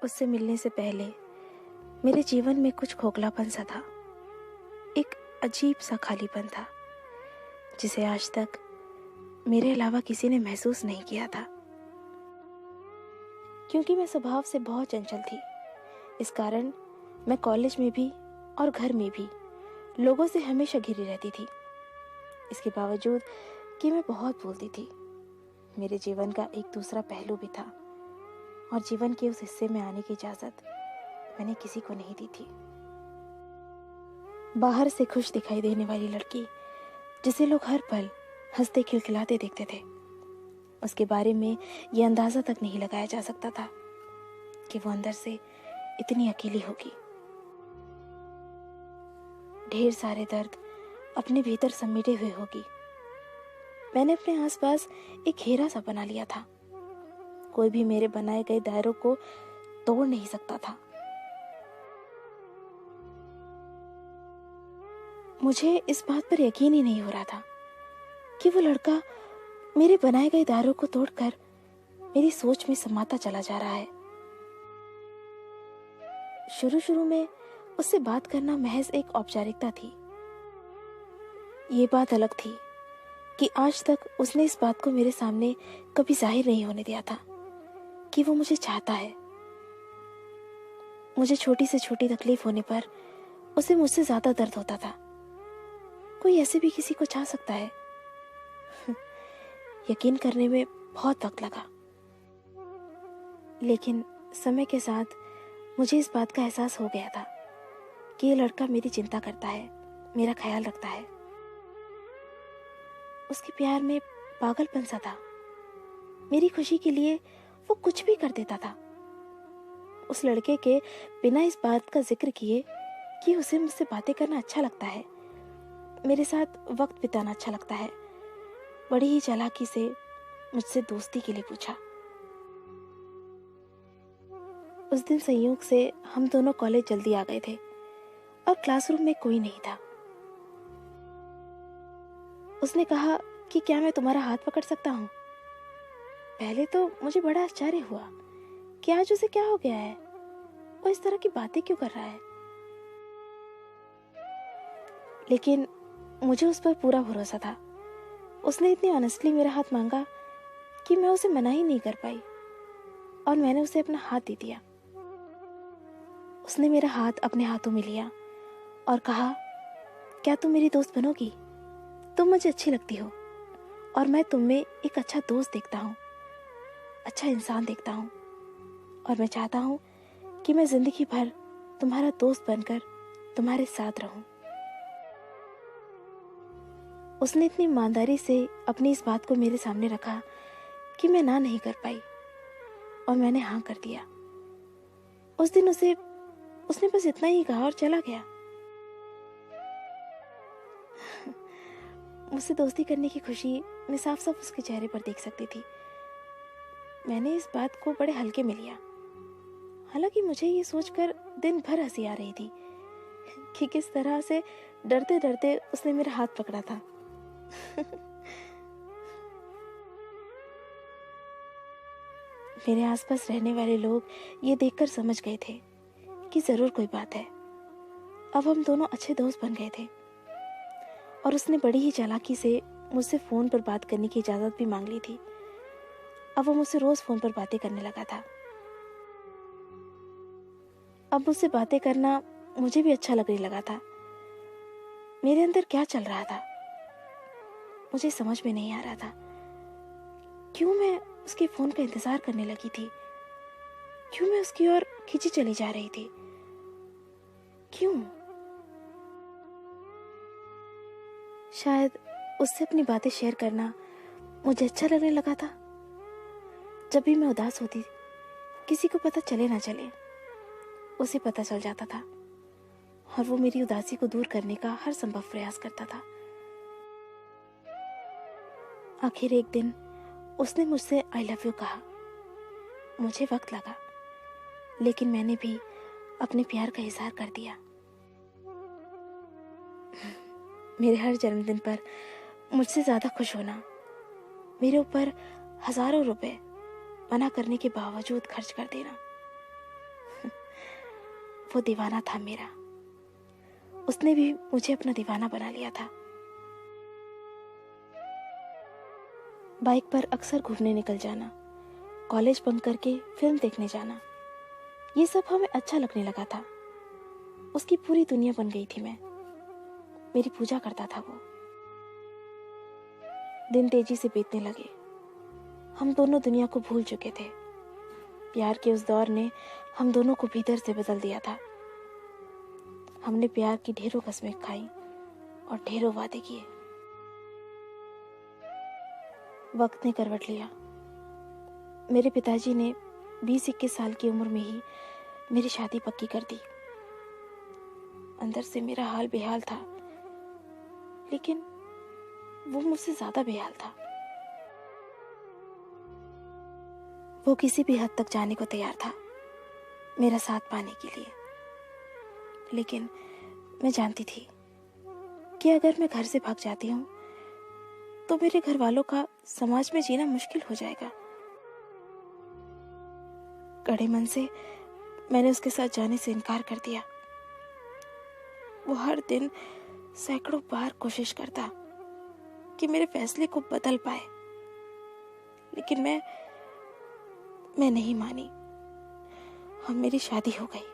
उससे मिलने से पहले मेरे जीवन में कुछ खोखलापन सा था, एक अजीब सा खालीपन था जिसे आज तक मेरे अलावा किसी ने महसूस नहीं किया था। क्योंकि मैं स्वभाव से बहुत चंचल थी, इस कारण मैं कॉलेज में भी और घर में भी लोगों से हमेशा घिरी रहती थी। इसके बावजूद कि मैं बहुत बोलती थी, मेरे जीवन का एक दूसरा पहलू भी था और जीवन के उस हिस्से में आने की इजाजत मैंने किसी को नहीं दी थी। बाहर से खुश दिखाई देने वाली लड़की जिसे लोग हर पल हंसते खिलखिलाते देखते थे, उसके बारे में यह अंदाजा तक नहीं लगाया जा सकता था कि वो अंदर से इतनी अकेली होगी। ढेर सारे दर्द अपने भीतर समेटे हुए होगी। मैंने अपने आसपास एक घेरा सा बना लिया था। कोई भी मेरे बनाए गए दायरों को तोड़ नहीं सकता था। मुझे इस बात पर यकीन ही नहीं हो रहा था कि वो लड़का मेरे बनाए गए दायरों को तोड़कर मेरी सोच में समाता चला जा रहा है। शुरू शुरू में उससे बात करना महज एक औपचारिकता थी। ये बात अलग थी कि आज तक उसने इस बात को मेरे सामने कभी जाहिर नहीं होने दिया था कि वो मुझे चाहता है। मुझे छोटी से छोटी तकलीफ होने पर उसे मुझसे ज्यादा दर्द होता था। कोई ऐसे भी किसी को चाह सकता है? यकीन करने में बहुत वक्त लगा, लेकिन समय के साथ मुझे इस बात का एहसास हो गया था कि ये लड़का मेरी चिंता करता है, मेरा ख्याल रखता है। उसके प्यार में पागलपन सा था। मेरी खुशी के लिए वो कुछ भी कर देता था। उस लड़के के बिना इस बात का जिक्र किए कि उसे मुझसे बातें करना अच्छा लगता है, मेरे साथ वक्त बिताना अच्छा लगता है, बड़ी ही चालाकी से मुझसे दोस्ती के लिए पूछा। उस दिन संयोग से हम दोनों कॉलेज जल्दी आ गए थे और क्लासरूम में कोई नहीं था। उसने कहा कि क्या मैं तुम्हारा हाथ पकड़ सकता हूँ? पहले तो मुझे बड़ा आश्चर्य हुआ कि आज उसे क्या हो गया है, वो इस तरह की बातें क्यों कर रहा है। लेकिन मुझे उस पर पूरा भरोसा था। उसने इतनी ऑनेस्टली मेरा हाथ मांगा कि मैं उसे मना ही नहीं कर पाई और मैंने उसे अपना हाथ दे दिया। उसने मेरा हाथ अपने हाथों में लिया और कहा, क्या तुम मेरी दोस्त बनोगी? तुम मुझे अच्छी लगती हो और मैं तुम में एक अच्छा दोस्त देखता हूँ, अच्छा इंसान देखता हूँ और मैं चाहता हूँ कि मैं जिंदगी भर तुम्हारा दोस्त बनकर तुम्हारे साथ रहूं। उसने इतनी ईमानदारी से अपनी इस बात को मेरे सामने रखा कि मैं ना नहीं कर पाई और मैंने हाँ कर दिया। उस दिन उसने बस इतना ही कहा और चला गया। मुझसे दोस्ती करने की खुशी मैं साफ साफ उसके चेहरे पर देख सकती थी। मैंने इस बात को बड़े हल्के में लिया, हालांकि मुझे ये सोचकर दिन भर हंसी आ रही थी कि किस तरह से डरते डरते उसने मेरा हाथ पकड़ा था। मेरे आसपास रहने वाले लोग ये देखकर समझ गए थे कि जरूर कोई बात है। अब हम दोनों अच्छे दोस्त बन गए थे और उसने बड़ी ही चालाकी से मुझसे फोन पर बात करने की इजाजत भी मांग ली थी। अब वो मुझसे रोज फोन पर बातें करने लगा था। अब मुझसे बातें करना मुझे भी अच्छा लगने लगा था। मेरे अंदर क्या चल रहा था मुझे समझ में नहीं आ रहा था। क्यों मैं उसके फोन का इंतजार करने लगी थी? क्यों मैं उसकी ओर खींची चली जा रही थी? क्यों? शायद उससे अपनी बातें शेयर करना मुझे अच्छा लगने लगा था। जब भी मैं उदास होती, किसी को पता चले ना चले, उसे पता चल जाता था और वो मेरी उदासी को दूर करने का हर संभव प्रयास करता था। आखिर एक दिन उसने मुझसे आई लव यू कहा। मुझे वक्त लगा, लेकिन मैंने भी अपने प्यार का इजहार कर दिया। मेरे हर जन्मदिन पर मुझसे ज्यादा खुश होना, मेरे ऊपर हजारों रुपए मना करने के बावजूद खर्च कर देना, वो दीवाना था मेरा। उसने भी मुझे अपना दीवाना बना लिया था। बाइक पर अक्सर घूमने निकल जाना, कॉलेज बंक करके फिल्म देखने जाना, ये सब हमें अच्छा लगने लगा था। उसकी पूरी दुनिया बन गई थी मैं। मेरी पूजा करता था वो। दिन तेजी से बीतने लगे। हम दोनों दुनिया को भूल चुके थे। प्यार के उस दौर ने हम दोनों को भीतर से बदल दिया था। हमने प्यार की ढेरों कस्में खाई और ढेरों वादे किए। वक्त ने करवट लिया। मेरे पिताजी ने 20-21 साल की उम्र में ही मेरी शादी पक्की कर दी। अंदर से मेरा हाल बेहाल था, लेकिन वो मुझसे ज्यादा बेहाल था। वो किसी भी हद तक जाने को तैयार था मेरा साथ पाने के लिए, लेकिन मैं जानती थी कि अगर मैं घर से भाग जाती हूँ तो मेरे घर वालों का समाज में जीना मुश्किल हो जाएगा। कड़े मन से मैंने उसके साथ जाने से इनकार कर दिया। वो हर दिन सैकड़ों बार कोशिश करता कि मेरे फैसले को बदल पाए, लेकिन मैं नहीं मानी। हम मेरी शादी हो गई।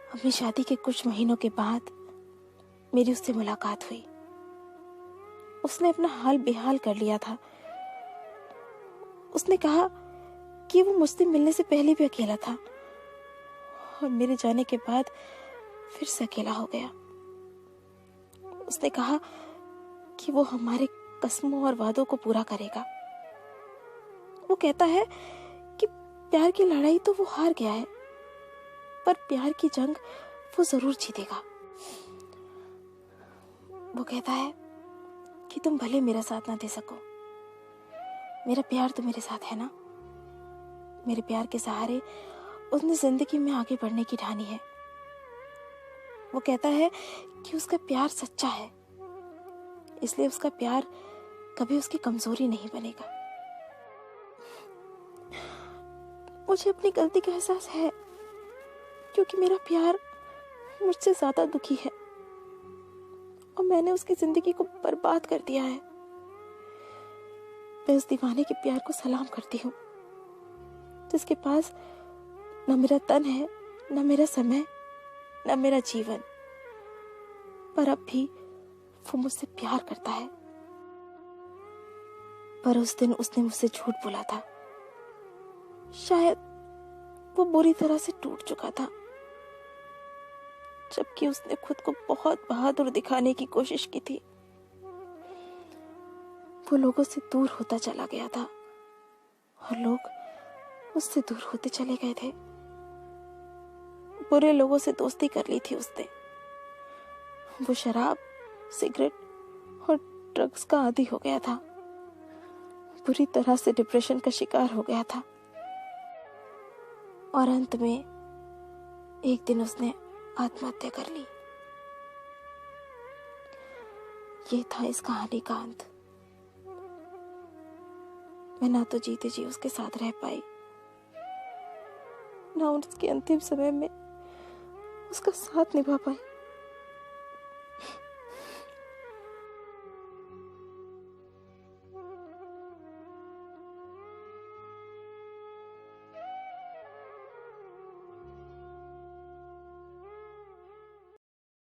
अपनी शादी के कुछ महीनों के बाद मेरी उससे मुलाकात हुई। उसने अपना हाल बेहाल कर लिया था। उसने कहा कि वो मुझसे मिलने से पहले भी अकेला था और मेरे जाने के बाद फिर से अकेला हो गया। उसने कहा कि वो हमारे कस्मों और वादों को पूरा करेगा। वो कहता है कि प्यार की लड़ाई तो वो हार गया है, पर प्यार की जंग वो जरूर जीतेगा। वो कहता है कि तुम भले मेरा साथ ना दे सको, मेरा प्यार तो मेरे साथ है ना। मेरे प्यार के सहारे उसने जिंदगी में आगे बढ़ने की ठानी है। वो कहता है कि उसका प्यार सच्चा है, इसलिए उसका प्यार कभी उसकी कमजोरी नहीं बनेगा। मुझे अपनी गलती का एहसास है, क्योंकि मेरा प्यार मुझसे ज्यादा दुखी है और मैंने उसकी जिंदगी को बर्बाद कर दिया है। मैं उस दीवाने के प्यार को सलाम करती हूँ, जिसके पास न मेरा तन है, न मेरा समय, न मेरा जीवन, पर अब भी वो मुझसे प्यार करता है। पर उस दिन उसने मुझसे झूठ बोला था। शायद वो बुरी तरह से टूट चुका था, जबकि उसने खुद को बहुत बहादुर दिखाने की कोशिश की थी। वो लोगों से दूर होता चला गया था और लोग उससे दूर होते चले गए थे। बुरे लोगों से दोस्ती कर ली थी उसने। वो शराब, सिगरेट और ड्रग्स का आदी हो गया था। बुरी तरह से डिप्रेशन का शिकार हो गया था और अंत में एक दिन उसने आत्महत्या कर ली। ये था इस कहानी का अंत। मैं ना तो जीते जी उसके साथ रह पाई, ना उसके अंतिम समय में उसका साथ निभा पाई।